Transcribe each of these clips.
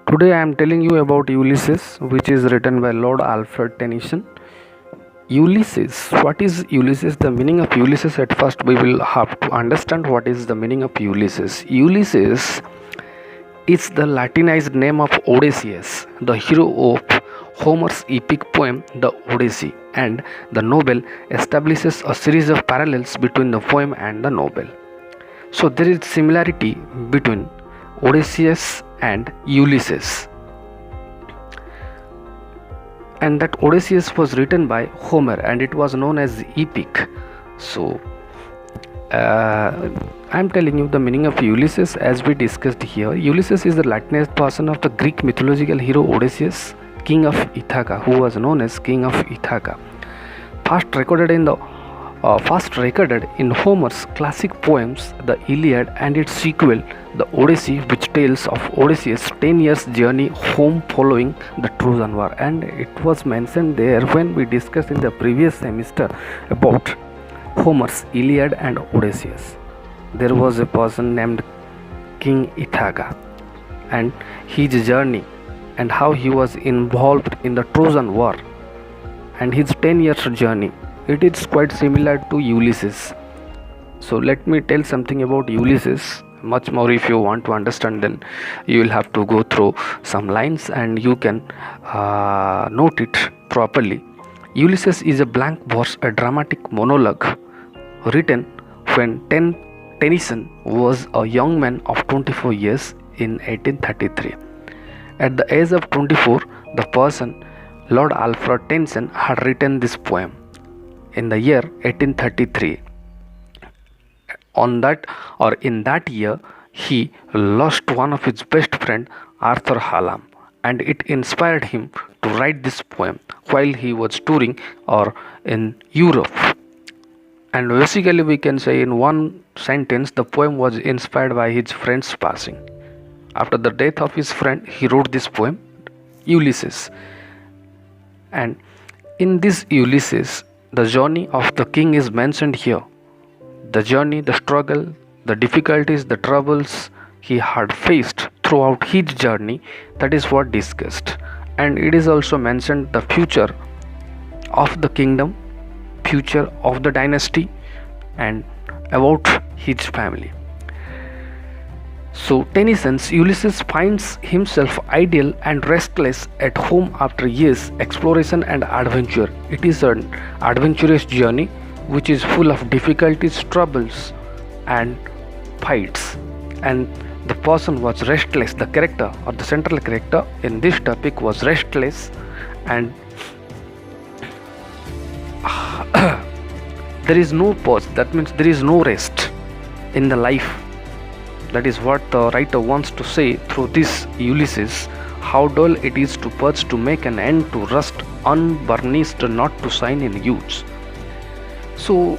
Today I am telling you about Ulysses, which is written by Lord Alfred Tennyson. Ulysses. What is Ulysses? The meaning of Ulysses, at first we will have to understand what is the meaning of Ulysses. Ulysses is the Latinized name of Odysseus, the hero of Homer's epic poem The Odyssey, and the novel establishes a series of parallels between the poem and the novel. So there is similarity between Odysseus and Ulysses, and that Odysseus was written by Homer and it was known as the epic. So I am telling you the meaning of Ulysses as we discussed here. Ulysses is the Latinized version of the Greek mythological hero Odysseus, king of Ithaca, who was known as king of Ithaca. First recorded in Homer's classic poems, the Iliad, and its sequel, the Odyssey, which tells of Odysseus' 10 years journey home following the Trojan War. And it was mentioned there when we discussed in the previous semester about Homer's Iliad and Odysseus. There was a person named King Ithaca and his journey and how he was involved in the Trojan War and his 10 years journey. It is quite similar to Ulysses. So let me tell something about Ulysses. Much more, if you want to understand, then you will have to go through some lines and you can note it properly. Ulysses is a blank verse, a dramatic monologue written when Tennyson was a young man of 24 years in 1833. At the age of 24, the person, Lord Alfred Tennyson, had written this poem in the year 1833. In that year, he lost one of his best friend, Arthur Hallam, and it inspired him to write this poem while he was touring or in Europe. And basically we can say in one sentence, the poem was inspired by his friend's passing. After the death of his friend, he wrote this poem, Ulysses. And in this Ulysses, the journey of the king is mentioned here. The journey, the struggle, the difficulties, the troubles he had faced throughout his journey, that is what discussed. And it is also mentioned the future of the kingdom, future of the dynasty, and about his family. So Tennyson's Ulysses finds himself idle and restless at home after years exploration and adventure. It is an adventurous journey which is full of difficulties, troubles, and fights. And the person was restless. The character or the central character in this topic was restless, and there is no pause. That means there is no rest in the life. That is what the writer wants to say through this Ulysses. How dull it is to purge, to make an end, to rust unburnished, not to shine in youths. So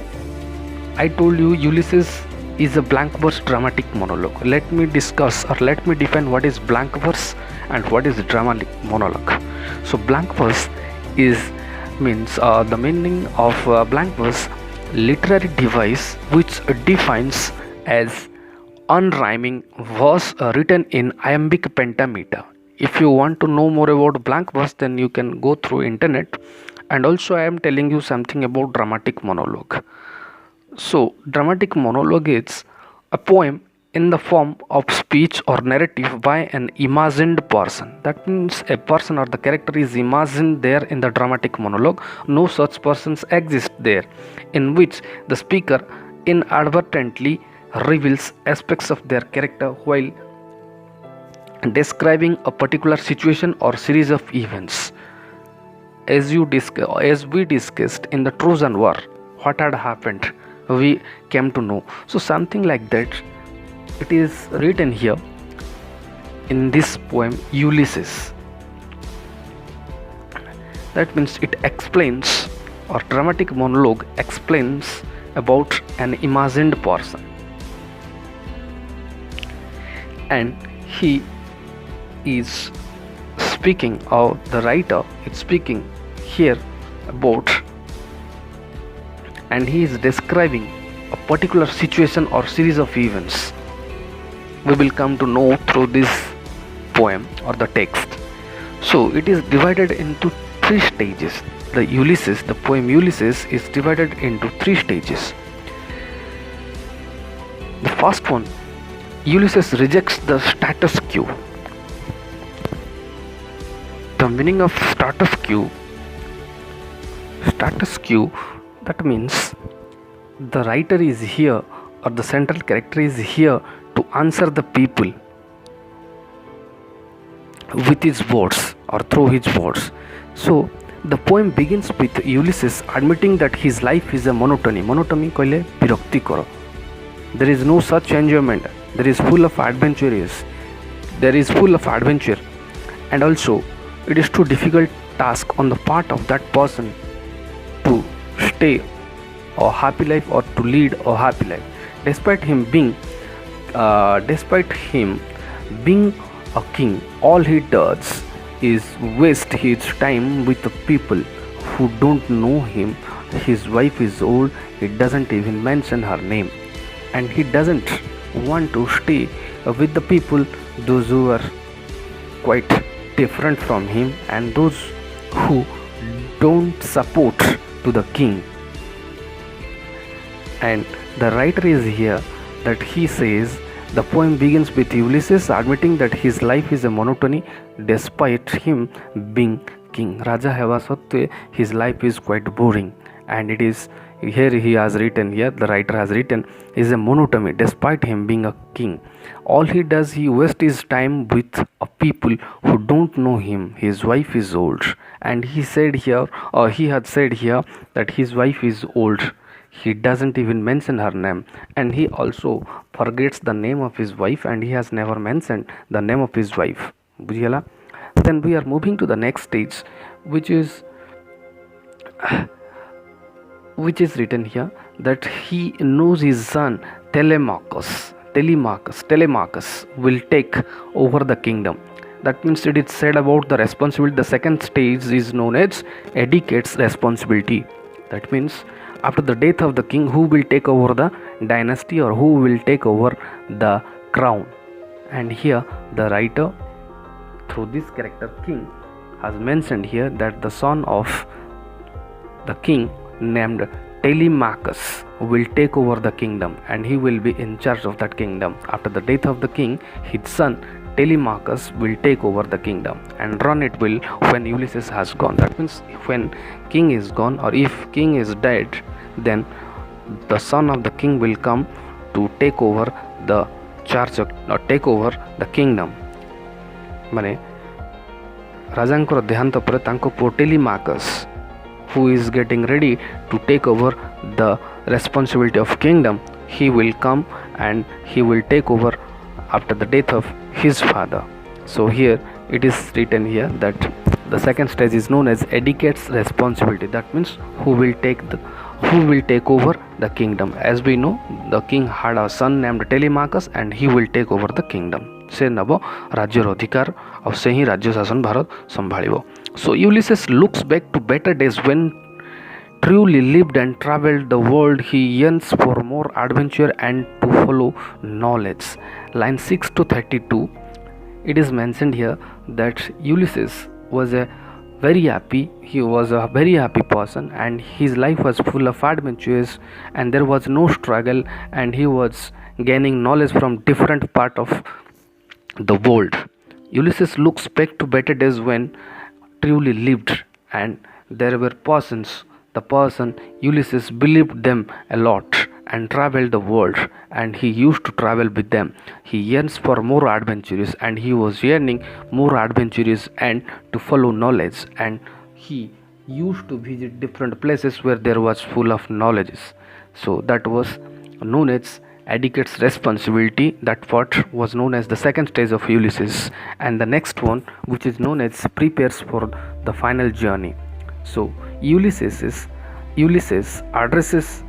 I told you Ulysses is a blank verse dramatic monologue. Let me discuss or let me define what is blank verse and what is dramatic monologue. So blank verse means the meaning of blank verse, literary device which defines as unrhyming verse written in iambic pentameter. If you want to know more about blank verse, then you can go through internet. And also I am telling you something about dramatic monologue. So dramatic monologue is a poem in the form of speech or narrative by an imagined person. That means a person or the character is imagined there in the dramatic monologue. No such persons exist there, in which the speaker inadvertently reveals aspects of their character while describing a particular situation or series of events. As we discussed in the Trojan War, what had happened, we came to know. So something like that, it is written here in this poem Ulysses. That means it explains, or dramatic monologue explains about an imagined person. And he is speaking, or the writer is speaking here about, and he is describing a particular situation or series of events. We will come to know through this poem or the text. So it is divided into three stages. The poem Ulysses is divided into three stages. The first one, Ulysses rejects the status quo. The meaning of status quo, that means the writer is here, or the central character is here to answer the people with his words or through his words. So the poem begins with Ulysses admitting that his life is a monotony. Monotony कहले विरक्ति करो. There is no such enjoyment. There is full of adventure, and also it is too difficult task on the part of that person to stay a happy life or to lead a happy life. Despite him being a king, all he does is waste his time with the people who don't know him. His wife is old, he doesn't even mention her name, and he doesn't want to stay with the people, those who are quite different from him and those who don't support to the king. And the writer is here that he says the poem begins with Ulysses admitting that his life is a monotony despite him being king. Raja heva sattve his life is quite boring, and it is here he has written, here the writer has written, is a monotony despite him being a king. All he does, he wastes his time with a people who don't know him. His wife is old, and he had said here that his wife is old. He doesn't even mention her name, and he also forgets the name of his wife, and he has never mentioned the name of his wife. Bujhiyala? Then we are moving to the next stage, which is written here that he knows his son Telemachus will take over the kingdom. That means it is said about the responsibility. The second stage is known as etiquette's responsibility. That means after the death of the king, who will take over the dynasty or who will take over the crown. And here the writer, through this character king, has mentioned here that the son of the king named Telemachus will take over the kingdom, and he will be in charge of that kingdom. After the death of the king, his son Telemachus will take over the kingdom and run it will when Ulysses has gone. That means when king is gone, or if king is dead, then the son of the king will come to take over the charge or take over the kingdom. माने राजांकर देहांत पर तांको पुओ टेलीमाकस, who is getting ready to take over the responsibility of kingdom, he will come and he will take over after the death of his father. So here it is written here that the second stage is known as etiquette's responsibility. That means who will take over the kingdom. As we know, the king had a son named Telemachus, and he will take over the kingdom. से नब राज्यर अधिकार और से ही राज्य शासन Bharat संभाळिबो. So Ulysses looks back to better days when truly lived and traveled the world. He yearns for more adventure and to follow knowledge. Line 6 to 32, it is mentioned here that Ulysses was a very happy person, and his life was full of adventures, and there was no struggle, and he was gaining knowledge from different part of the world. Ulysses looks back to better days when truly lived, and there were persons, the person Ulysses believed them a lot and traveled the world, and he used to travel with them. He yearns for more adventures, and he was yearning more adventures and to follow knowledge, and he used to visit different places where there was full of knowledge. So that was known as etiquette's responsibility. That part was known as the second stage of Ulysses, and the next one, which is known as prepares for the final journey. So Ulysses addresses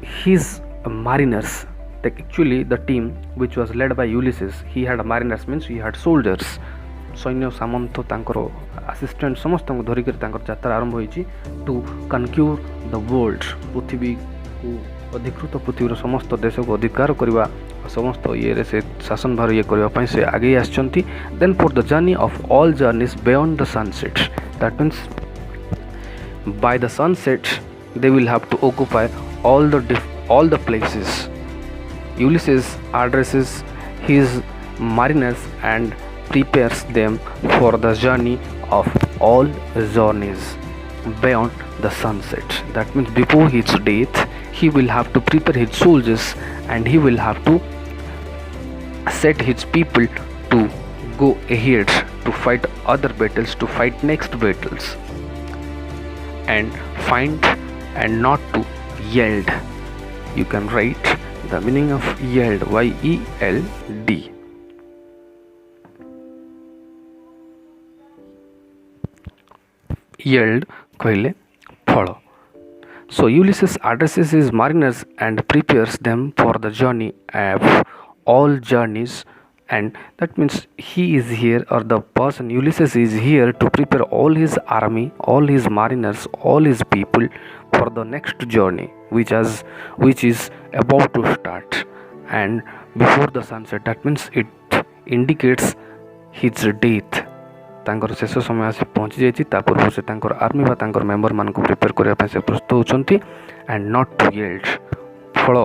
his mariners. Actually the team which was led by Ulysses, he had mariners, means he had soldiers, सैन्य सामंत तांकर assistant समस्त धरिक यात्रा आरंभ होइछि to कनक्यूर the world, पृथ्वी को ଅଧିକୃତ ପୃଥିବୀର ସମସ୍ତ ଦେଶକୁ ଅଧିକାର କରିବା ସମସ୍ତ ଇଏରେ ସେ ଶାସନ ଭାର ଇଏ କରିବା ପାଇଁ ସେ ଆଗେଇ ଆସିଛନ୍ତି। Then for the journey of all journeys beyond the sunset, that means by the sunset they will have to occupy all the places. Ulysses addresses his mariners and prepares them for the journey of all journeys beyond the sunset. That means before his death he will have to prepare his soldiers and he will have to set his people to go ahead to fight other battles, to fight next battles, and find and not to yield. You can write the meaning of yield, Y-E-L-D. Yield କହିଲେ ଫଳ. So Ulysses addresses his mariners and prepares them for the journey of all journeys, and that means he is here, or the person Ulysses is here to prepare all his army, all his mariners, all his people for the next journey which is about to start and before the sunset. That means it indicates his death. ତାଙ୍କର ଶେଷ ସମୟ ଆସି ପହଞ୍ଚି ଯାଇଛି, ତା ପୂର୍ବରୁ ସେ ତାଙ୍କର ଆର୍ମି ବା ତାଙ୍କର ମେମ୍ବରମାନଙ୍କୁ ପ୍ରିପେୟାର କରିବା ପାଇଁ ସେ ପ୍ରସ୍ତୁତ ହେଉଛନ୍ତି। ଆଣ୍ଡ ନଟ୍ ଟୁ yield, ଫଳ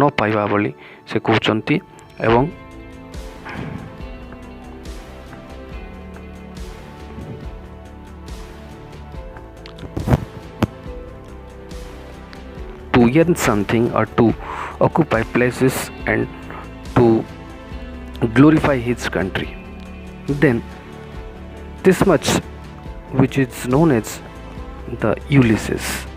ନ ପାଇବା ବୋଲି ସେ କହୁଛନ୍ତି। ଏବଂ to earn something or to occupy places and to glorify his country. Then this much which is known as the Ulysses.